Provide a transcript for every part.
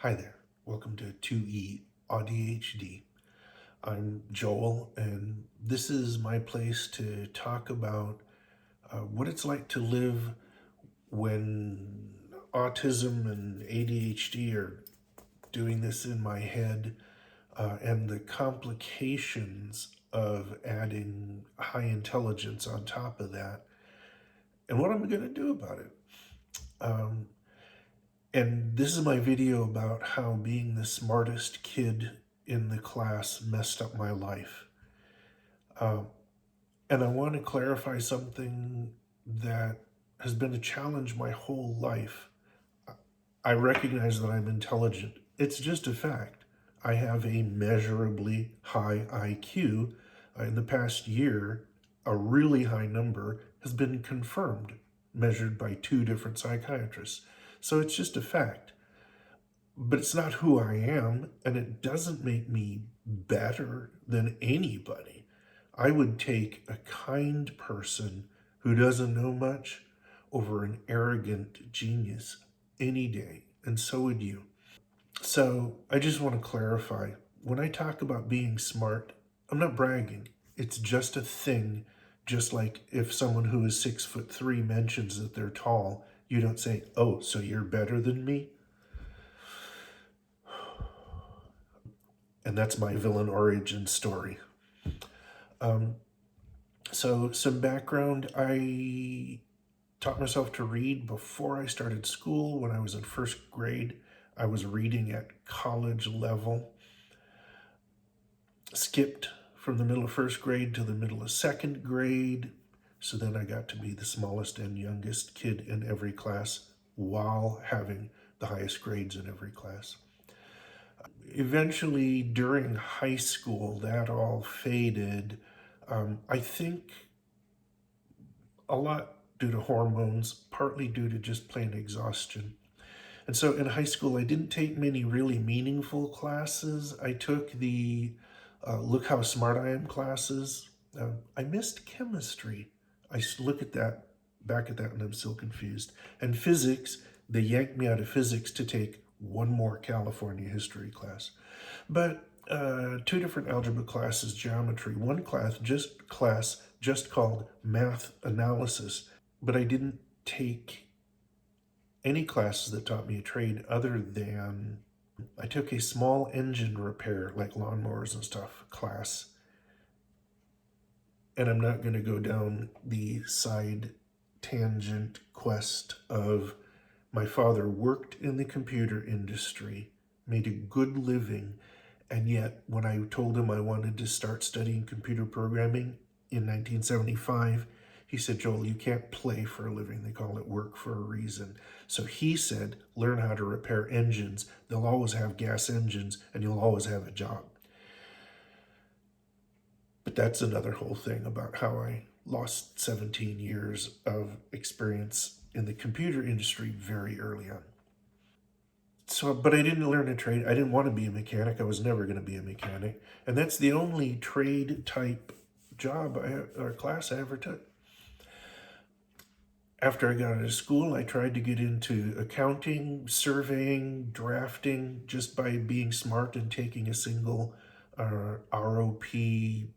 Hi there, welcome to 2E AuDHD. I'm Joel, and this is my place to talk about what it's like to live when autism and ADHD are doing this in my head, and the complications of adding high intelligence on top of that, and what I'm going to do about it. Um, And this is my video about how being the smartest kid in the class messed up my life. Um, and I want to clarify something that has been a challenge my whole life. I recognize that I'm intelligent. It's just a fact. I have a measurably high IQ. In the past year, a really high number has been confirmed, measured by 2 different psychiatrists. So it's just a fact. But it's not who I am, and it doesn't make me better than anybody. I would take a kind person who doesn't know much over an arrogant genius any day, and so would you. So I just want to clarify, when I talk about being smart, I'm not bragging. It's just a thing. Just like if someone who is 6'3" mentions that they're tall, you don't say, "Oh, so you're better than me?" And that's my villain origin story. So some background, I taught myself to read before I started school. When I was in first grade, I was reading at college level. Skipped from the middle of first grade to the middle of second grade. So then I got to be the smallest and youngest kid in every class while having the highest grades in every class. Eventually, during high school, that all faded. I think a lot due to hormones, partly due to just plain exhaustion. And so in high school, I didn't take many really meaningful classes. I took the Look How Smart I Am classes. I missed chemistry. I look at that, back at that, and I'm still confused. And physics, they yanked me out of physics to take one more California history class. But 2 different algebra classes, geometry, one class just called math analysis, but I didn't take any classes that taught me a trade other than I took a small engine repair, like lawnmowers and stuff, class. And I'm not going to go down the side tangent quest of my father worked in the computer industry, made a good living, and yet when I told him I wanted to start studying computer programming in 1975, he said, "Joel, you can't play for a living. They call it work for a reason." So he said, "Learn how to repair engines. They'll always have gas engines and you'll always have a job." But that's another whole thing about how I lost 17 years of experience in the computer industry very early on. So, but I didn't learn a trade. I didn't want to be a mechanic. I was never going to be a mechanic. And that's the only trade type job or class I ever took. After I got out of school, I tried to get into accounting, surveying, drafting, just by being smart and taking a single ROP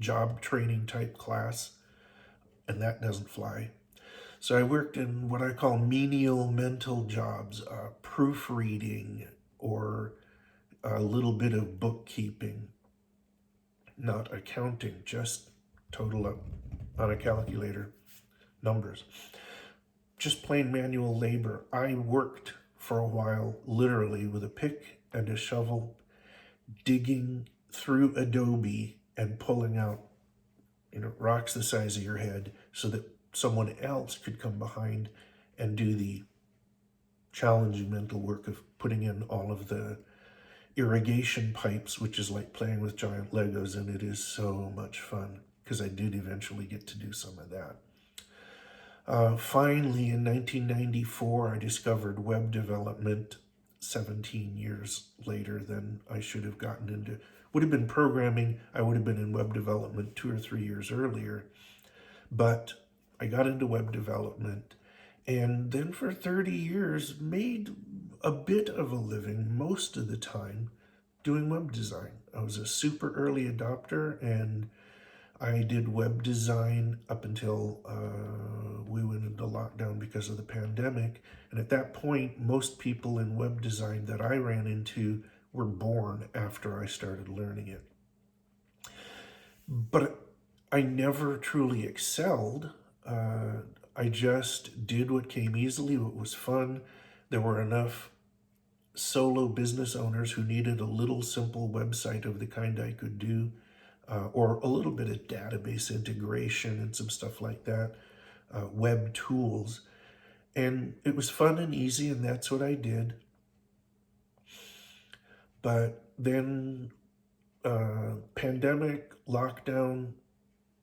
job training type class, and that doesn't fly. So I worked in what I call menial mental jobs, proofreading or a little bit of bookkeeping, not accounting, just total up on a calculator, numbers. Just plain manual labor. I worked for a while, literally with a pick and a shovel, digging through Adobe and pulling out, rocks the size of your head so that someone else could come behind and do the challenging mental work of putting in all of the irrigation pipes, which is like playing with giant Legos, and it is so much fun because I did eventually get to do some of that. Finally, in 1994, I discovered web development 17 years later than I should have gotten into. Would have been programming, I would have been in web development 2 or 3 years earlier. But I got into web development, And then for 30 years, made a bit of a living most of the time doing web design. I was a super early adopter, and I did web design up until we went into lockdown because of the pandemic. And at that point, most people in web design that I ran into were born after I started learning it. But I never truly excelled. Uh, I just did what came easily, what was fun. There were enough solo business owners who needed a little simple website of the kind I could do, or a little bit of database integration and some stuff like that, web tools. And it was fun and easy, and that's what I did. But then, pandemic, lockdown,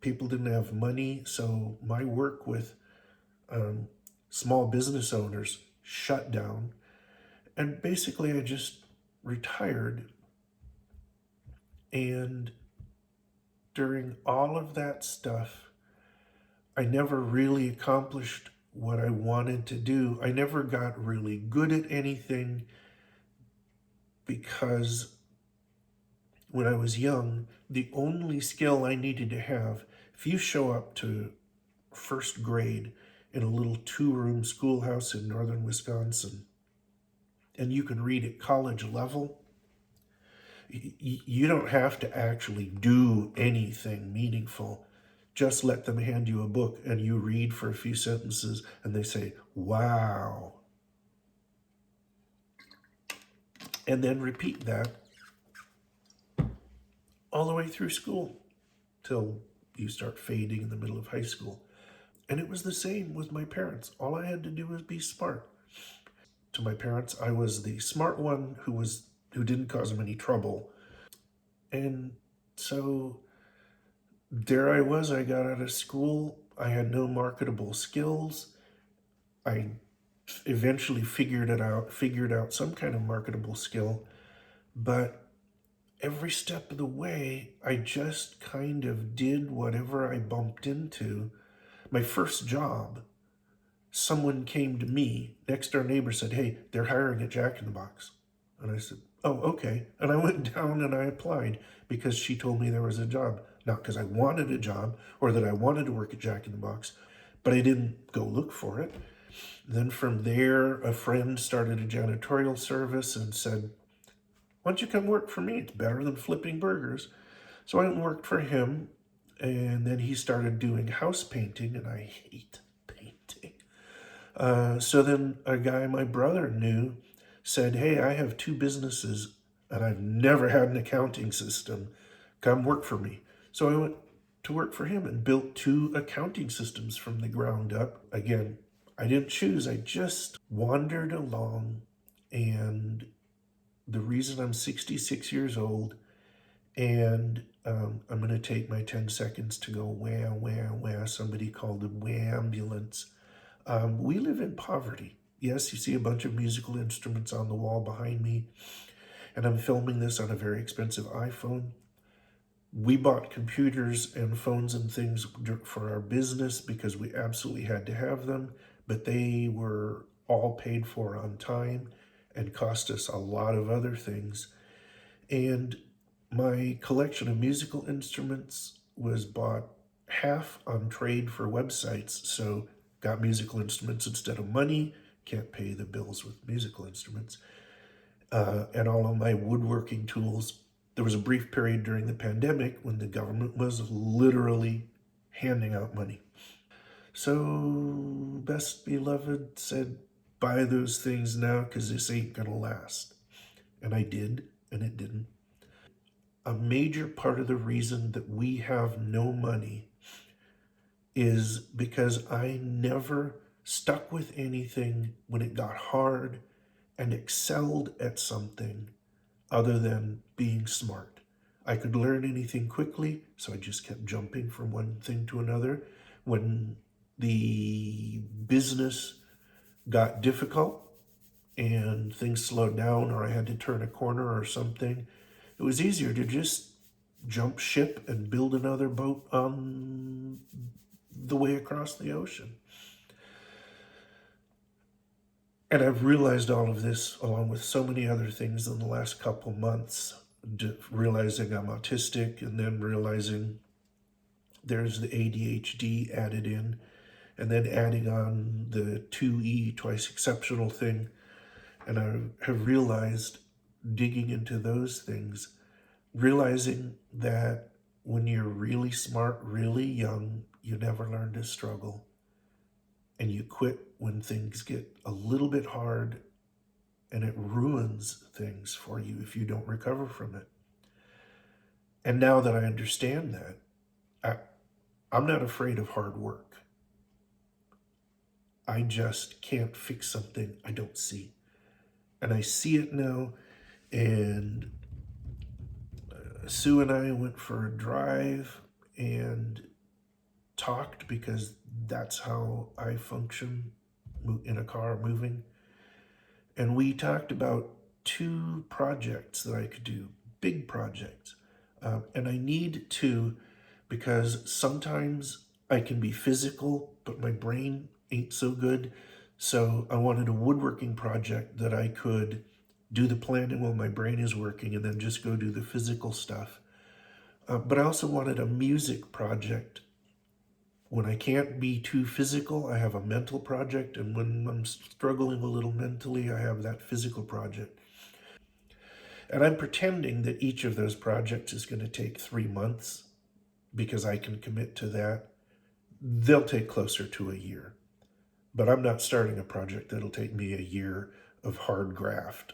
people didn't have money, so my work with um, small business owners shut down. And basically, I just retired. And during all of that stuff, I never really accomplished what I wanted to do. I never got really good at anything because when I was young, the only skill I needed to have, if you show up to first grade in a little 2-room schoolhouse in northern Wisconsin and you can read at college level, you don't have to actually do anything meaningful. Just let them hand you a book and you read for a few sentences and they say, wow. And then repeat that all the way through school till you start fading in the middle of high school. And it was the same with my parents. All I had to do was be smart. To my parents, I was the smart one who didn't cause them any trouble. And so there I was. I got out of school. I had no marketable skills. I eventually figured out some kind of marketable skill, but every step of the way, I just kind of did whatever I bumped into. My first job, someone came to me, next door neighbor said, hey, they're hiring at Jack in the Box. And I said, oh, okay. And I went down and I applied because she told me there was a job. Not because I wanted a job or that I wanted to work at Jack in the Box, but I didn't go look for it. Then from there, a friend started a janitorial service and said, why don't you come work for me? It's better than flipping burgers. So I went and worked for him. And then he started doing house painting, and I hate painting. So then a guy my brother knew said, hey, I have 2 businesses and I've never had an accounting system. Come work for me. So I went to work for him and built 2 accounting systems from the ground up. Again, I didn't choose, I just wandered along. And the reason I'm 66 years old and I'm going to take my 10 seconds to go wah, wah, wah. Somebody called the ambulance. We live in poverty. Yes, you see a bunch of musical instruments on the wall behind me, and I'm filming this on a very expensive iPhone. We bought computers and phones and things for our business because we absolutely had to have them, but they were all paid for on time and cost us a lot of other things. And my collection of musical instruments was bought half on trade for websites, so got musical instruments instead of money, can't pay the bills with musical instruments. And all of my woodworking tools. There was a brief period during the pandemic when the government was literally handing out money. So Best Beloved said, buy those things now because this ain't gonna last. And I did, and it didn't. A major part of the reason that we have no money is because I never stuck with anything when it got hard and excelled at something other than being smart. I could learn anything quickly, so I just kept jumping from one thing to another. When the business got difficult and things slowed down or I had to turn a corner or something, it was easier to just jump ship and build another boat on the way across the ocean. And I've realized all of this along with so many other things in the last couple months, realizing I'm autistic and then realizing there's the ADHD added in, and then adding on the 2E, twice exceptional thing. And I have realized, digging into those things, realizing that when you're really smart, really young, you never learn to struggle. And you quit when things get a little bit hard, and it ruins things for you if you don't recover from it. And now that I understand that, I'm not afraid of hard work. I just can't fix something I don't see. And I see it now. And Sue and I went for a drive and talked, because that's how I function in a car moving. And we talked about 2 projects that I could do, big projects. And I need to, because sometimes I can be physical, but my brain ain't so good. So I wanted a woodworking project that I could do the planning while my brain is working and then just go do the physical stuff. But I also wanted a music project. When I can't be too physical, I have a mental project. And when I'm struggling a little mentally, I have that physical project. And I'm pretending that each of those projects is going to take 3 months because I can commit to that. They'll take closer to a year. But I'm not starting a project that'll take me a year of hard graft.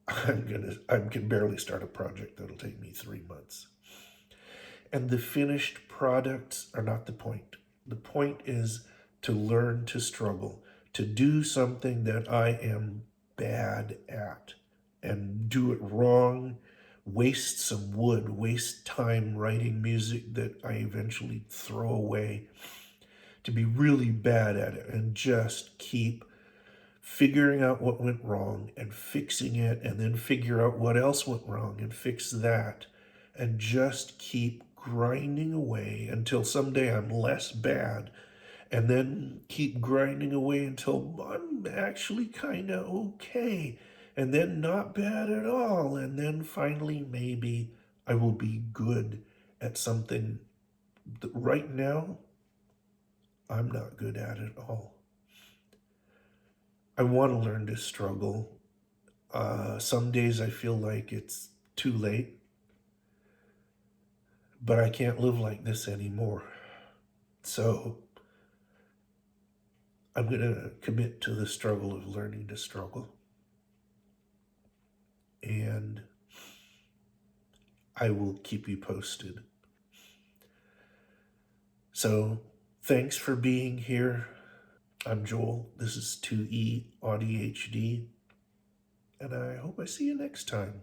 I can barely start a project that'll take me 3 months. And the finished products are not the point. The point is to learn to struggle, to do something that I am bad at and do it wrong, waste some wood, waste time writing music that I eventually throw away, to be really bad at it and just keep figuring out what went wrong and fixing it, and then figure out what else went wrong and fix that, and just keep grinding away until someday I'm less bad, and then keep grinding away until I'm actually kind of okay, and then not bad at all, and then finally maybe I will be good at something that right now I'm not good at all. I want to learn to struggle. Some days I feel like it's too late, but I can't live like this anymore. So I'm going to commit to the struggle of learning to struggle. And I will keep you posted. So thanks for being here. I'm Joel. This is 2E AuDHD. And I hope I see you next time.